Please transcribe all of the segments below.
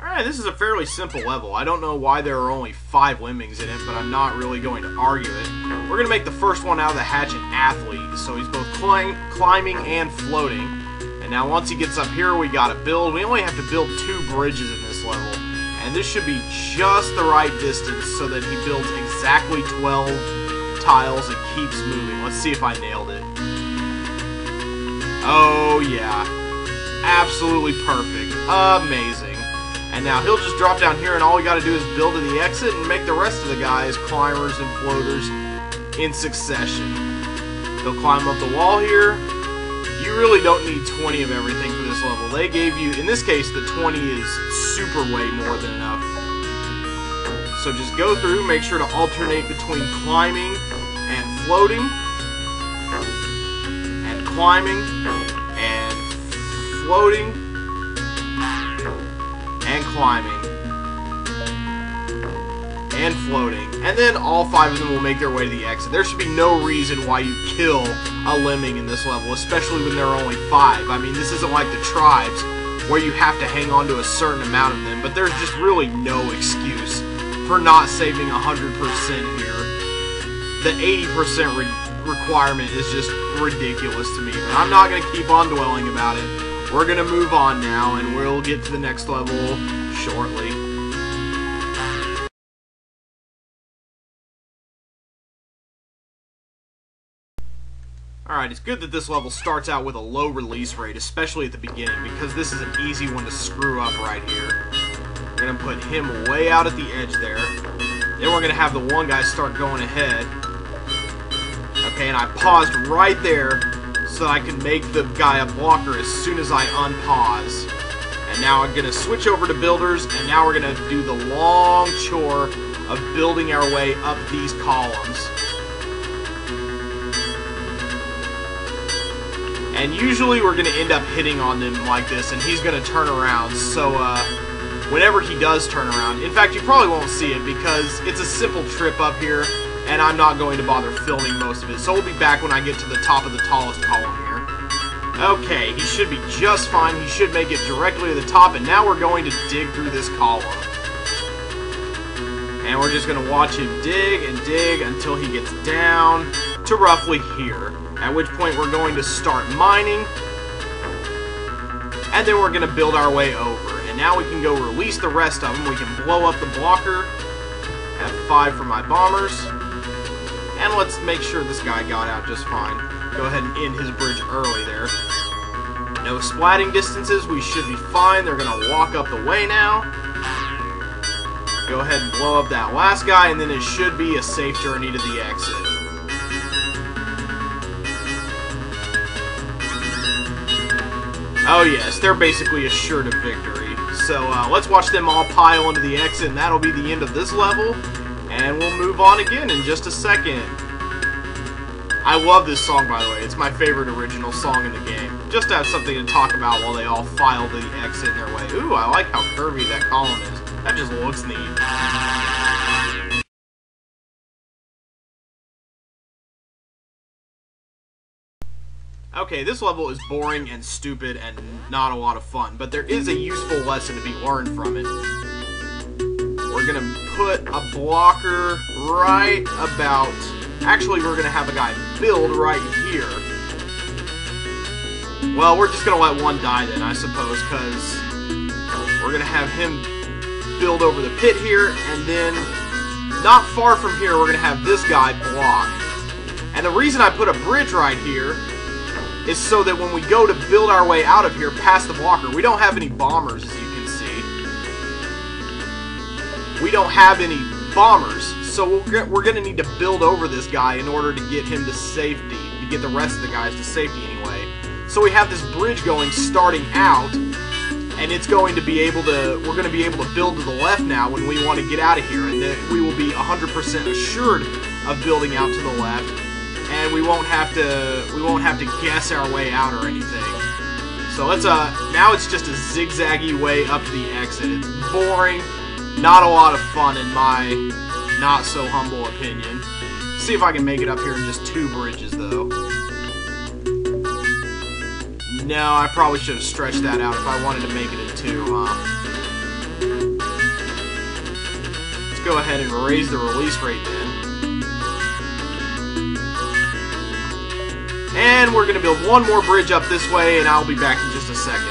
Alright, this is a fairly simple level. I don't know why there are only 5 lemmings in it, but I'm not really going to argue it. We're going to make the first one out of the hatch an athlete, so he's both climbing and floating. And now once he gets up here, we got to build. We only have to build 2 bridges in this level. And this should be just the right distance so that he builds exactly 12 tiles and keeps moving. Let's see if I nailed it. Oh yeah. Absolutely perfect. Amazing. And now he'll just drop down here and all we got to do is build to the exit and make the rest of the guys climbers and floaters in succession. He'll climb up the wall here. You really don't need 20 of everything for this level. They gave you, in this case, the 20 is super way more than enough. So just go through, make sure to alternate between climbing and floating, and climbing, and floating, and climbing, and floating. And then all 5 of them will make their way to the exit. There should be no reason why you kill a lemming in this level, especially when there are only 5. I mean, this isn't like the tribes, where you have to hang on to a certain amount of them, but there's just really no excuse for not saving 100% here. The 80% requirement is just ridiculous to me, but I'm not going to keep on dwelling about it. We're going to move on now, and we'll get to the next level shortly. Alright, it's good that this level starts out with a low release rate, especially at the beginning, because this is an easy one to screw up right here. We're going to put him way out at the edge there. Then we're going to have the one guy start going ahead. Okay, and I paused right there so that I can make the guy a blocker as soon as I unpause. And now I'm going to switch over to builders, and now we're going to do the long chore of building our way up these columns. And usually we're going to end up hitting on them like this, and he's going to turn around. So, whenever he does turn around, in fact, you probably won't see it because it's a simple trip up here, and I'm not going to bother filming most of it. So we'll be back when I get to the top of the tallest column here. Okay, he should be just fine. He should make it directly to the top, and now we're going to dig through this column. And we're just going to watch him dig and dig until he gets down to roughly here. At which point we're going to start mining, and then we're going to build our way over. And now we can go release the rest of them. We can blow up the blocker, have 5 for my bombers, and let's make sure this guy got out just fine. Go ahead and end his bridge early there. No splatting distances, we should be fine. They're going to walk up the way now. Go ahead and blow up that last guy, and then it should be a safe journey to the exit. Oh yes, they're basically assured of victory. So let's watch them all pile into the exit, and that'll be the end of this level. And we'll move on again in just a second. I love this song, by the way. It's my favorite original song in the game. Just to have something to talk about while they all file to the exit in their way. Ooh, I like how curvy that column is. That just looks neat. Okay, this level is boring and stupid and not a lot of fun, but there is a useful lesson to be learned from it. We're going to put a blocker right about... Actually, we're going to have a guy build right here. Well, we're just going to let one die then, I suppose, because we're going to have him build over the pit here, and then not far from here, we're going to have this guy block. And the reason I put a bridge right here is so that when we go to build our way out of here past the blocker, we don't have any bombers, as you can see. We don't have any bombers, so we're going to need to build over this guy in order to get him to safety, to get the rest of the guys to safety anyway. So we have this bridge going starting out, and it's going to be able to, we're going to be able to build to the left now when we want to get out of here, and then we will be 100% assured of building out to the left. And we won't have to guess our way out or anything. So let's now it's just a zigzaggy way up to the exit. It's boring, not a lot of fun in my not so humble opinion. See if I can make it up here in just 2 bridges though. No, I probably should have stretched that out if I wanted to make it in 2, huh? go ahead and raise the release rate then. And we're going to build one more bridge up this way, and I'll be back in just a second.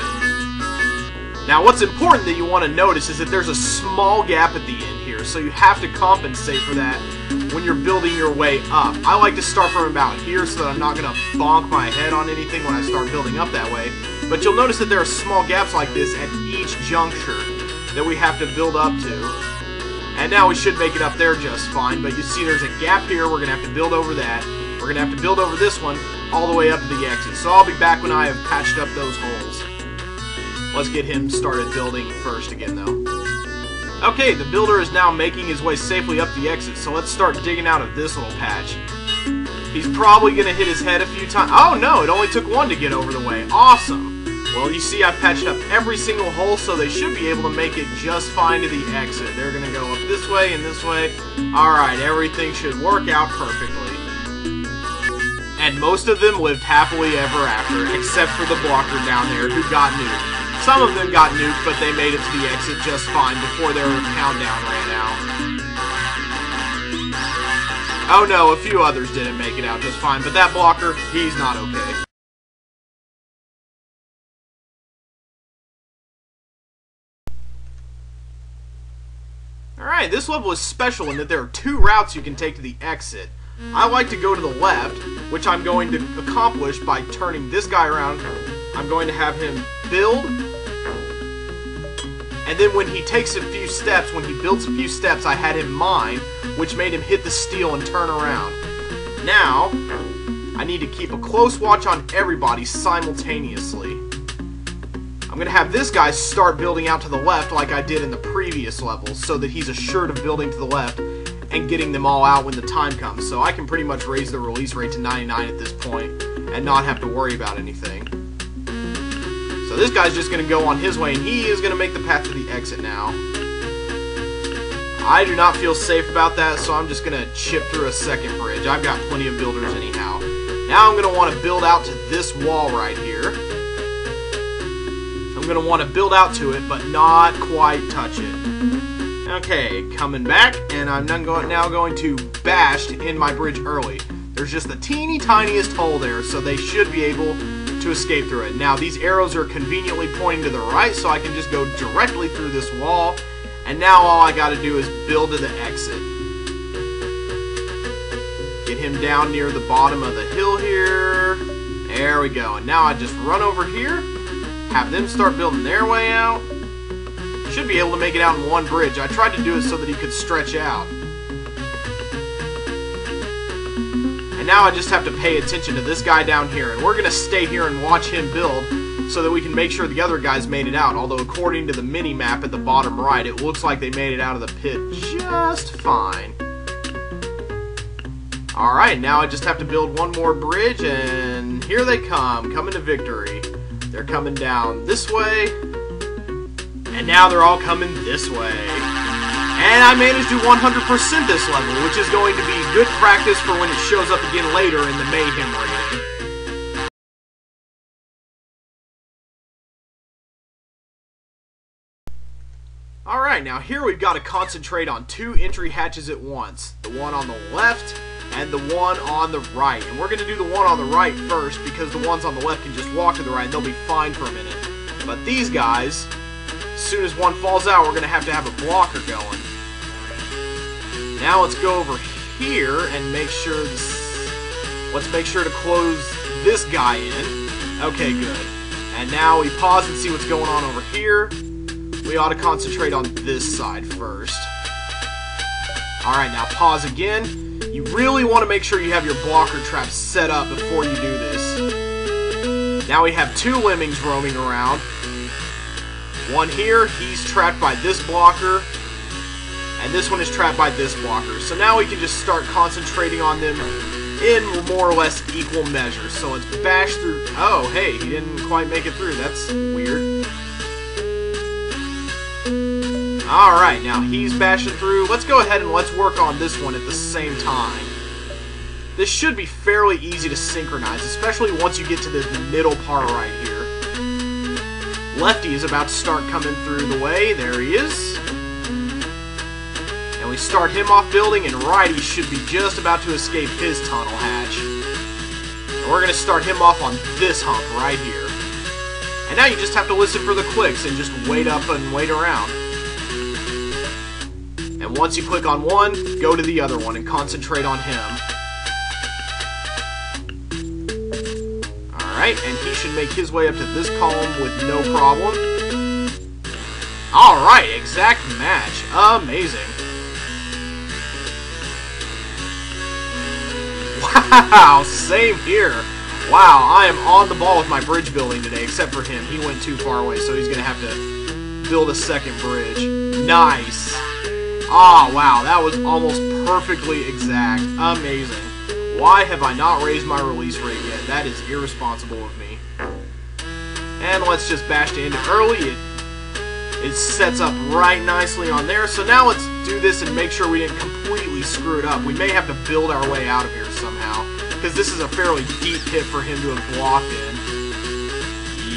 Now, what's important that you want to notice is that there's a small gap at the end here, so you have to compensate for that when you're building your way up. I like to start from about here so that I'm not going to bonk my head on anything when I start building up that way. But you'll notice that there are small gaps like this at each juncture that we have to build up to. And now we should make it up there just fine, but you see there's a gap here, we're going to have to build over that. We're going to have to build over this one all the way up to the exit. So I'll be back when I have patched up those holes. Let's get him started building first again, though. Okay, the builder is now making his way safely up the exit, so let's start digging out of this little patch. He's probably going to hit his head a few times. Oh no, it only took one to get over the way. Awesome! Well, you see I've patched up every single hole, so they should be able to make it just fine to the exit. They're going to go up this way and this way. Alright, everything should work out perfectly. And most of them lived happily ever after, except for the blocker down there who got nuked. Some of them got nuked, but they made it to the exit just fine before their countdown ran out. Oh no, a few others didn't make it out just fine, but that blocker, he's not okay. Alright, this level is special in that there are two routes you can take to the exit. I like to go to the left, which I'm going to accomplish by turning this guy around. I'm going to have him build, and then when he takes a few steps, when he builds a few steps, I had him mine, which made him hit the steel and turn around. Now, I need to keep a close watch on everybody simultaneously. I'm going to have this guy start building out to the left like I did in the previous levels, so that he's assured of building to the left and getting them all out when the time comes. So I can pretty much raise the release rate to 99 at this point and not have to worry about anything. So this guy's just going to go on his way, and he is going to make the path to the exit now. I do not feel safe about that, so I'm just going to chip through a second bridge. I've got plenty of builders anyhow. Now I'm going to want to build out to this wall right here. I'm going to want to build out to it, but not quite touch it. Okay, coming back, and I'm now going to bash in my bridge early. There's just the teeny tiniest hole there, so they should be able to escape through it. Now, these arrows are conveniently pointing to the right, so I can just go directly through this wall, and now all I gotta do is build to the exit. Get him down near the bottom of the hill here. There we go. And now I just run over here, have them start building their way out. Should be able to make it out in one bridge. I tried to do it so that he could stretch out. And now I just have to pay attention to this guy down here. And we're going to stay here and watch him build so that we can make sure the other guys made it out. Although according to the mini-map at the bottom right, it looks like they made it out of the pit just fine. Alright, now I just have to build one more bridge, and here they come, coming to victory. They're coming down this way, and now they're all coming this way. And I managed to 100% this level, which is going to be good practice for when it shows up again later in the Mayhem rating. Alright, now here we've got to concentrate on two entry hatches at once. The one on the left and the one on the right. And we're going to do the one on the right first because the ones on the left can just walk to the right and they'll be fine for a minute. But these guys, as soon as one falls out, we're going to have a blocker going. Now let's go over here and make sure let's make sure to close this guy in. Okay, good. And now we pause and see what's going on over here. We ought to concentrate on this side first. Alright, now pause again. You really want to make sure you have your blocker traps set up before you do this. Now we have two lemmings roaming around. One here, he's trapped by this blocker. And this one is trapped by this blocker. So now we can just start concentrating on them in more or less equal measure. So let's bash through. Oh, hey, he didn't quite make it through. That's weird. Alright, now he's bashing through. Let's go ahead and let's work on this one at the same time. This should be fairly easy to synchronize, especially once you get to the middle part right here. Lefty is about to start coming through the way. There he is. And we start him off building, and Righty should be just about to escape his tunnel hatch. And we're going to start him off on this hump right here. And now you just have to listen for the clicks and just wait up and wait around. And once you click on one, go to the other one and concentrate on him. Alright, and he should make his way up to this column with no problem. Alright, exact match. Amazing. Wow, same here. Wow, I am on the ball with my bridge building today, except for him. He went too far away, so he's going to have to build a second bridge. Nice. Ah, wow, that was almost perfectly exact. Amazing. Why have I not raised my release rate yet? That is irresponsible of me. And let's just bash to end it early. It sets up right nicely on there. So now let's do this and make sure we didn't completely screw it up. We may have to build our way out of here somehow, because this is a fairly deep pit for him to have blocked in.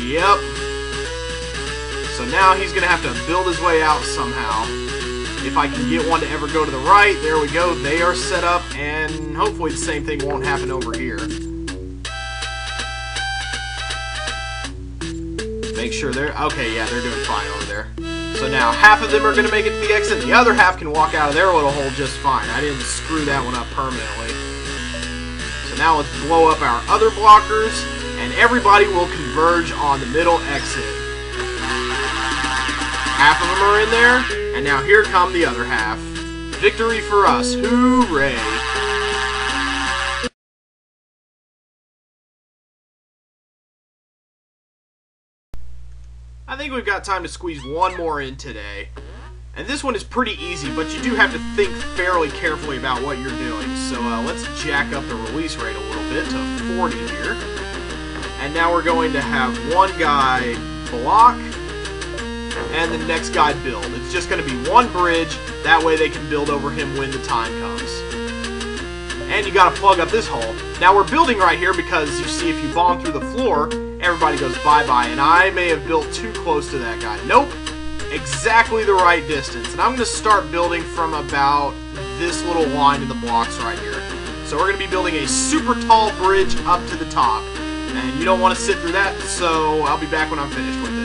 Yep. So now he's going to have to build his way out somehow. If I can get one to ever go to the right, there we go. They are set up, and hopefully the same thing won't happen over here. Make sure they're... Okay, yeah, they're doing fine over there. So now half of them are going to make it to the exit, the other half can walk out of their little hole just fine. I didn't screw that one up permanently. So now let's blow up our other blockers, and everybody will converge on the middle exit. Half of them are in there, and now here come the other half. Victory for us. Hooray! I think we've got time to squeeze one more in today. And this one is pretty easy, but you do have to think fairly carefully about what you're doing. So let's jack up the release rate a little bit to 40 here. And now we're going to have one guy block, and the next guy build. It's just going to be one bridge, that way they can build over him when the time comes. And you got to plug up this hole. Now we're building right here because, you see, if you bomb through the floor, everybody goes bye-bye, and I may have built too close to that guy. Nope, exactly the right distance. And I'm going to start building from about this little line in the blocks right here. So we're going to be building a super tall bridge up to the top. And you don't want to sit through that, so I'll be back when I'm finished with it.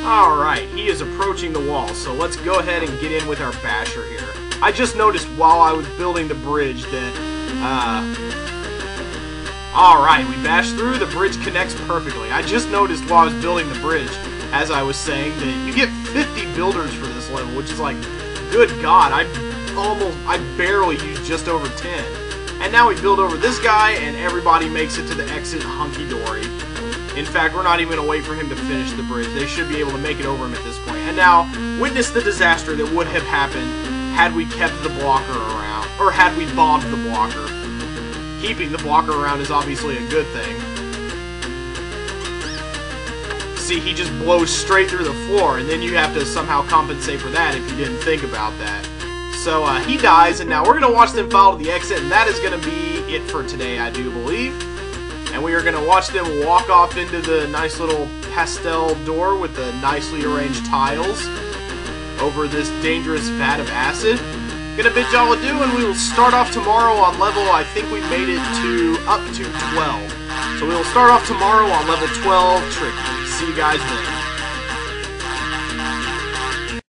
Alright, he is approaching the wall, so let's go ahead and get in with our basher here. I just noticed while I was building the bridge that, alright, we bashed through, the bridge connects perfectly. I just noticed while I was building the bridge, as I was saying, that you get 50 builders for this level, which is like, good God, I barely used just over 10. And now we build over this guy, and everybody makes it to the exit hunky-dory. In fact, we're not even going to wait for him to finish the bridge. They should be able to make it over him at this point. And now, witness the disaster that would have happened had we kept the blocker around, or had we bombed the blocker. Keeping the blocker around is obviously a good thing. See, he just blows straight through the floor, and then you have to somehow compensate for that if you didn't think about that. So, he dies, and now we're going to watch them follow to the exit, and that is going to be it for today, I do believe. And we are going to watch them walk off into the nice little pastel door with the nicely arranged tiles over this dangerous vat of acid. Gonna bid y'all adieu, and we will start off tomorrow on level, I think we made it to up to 12. So we will start off tomorrow on level 12 Tricky. See you guys then.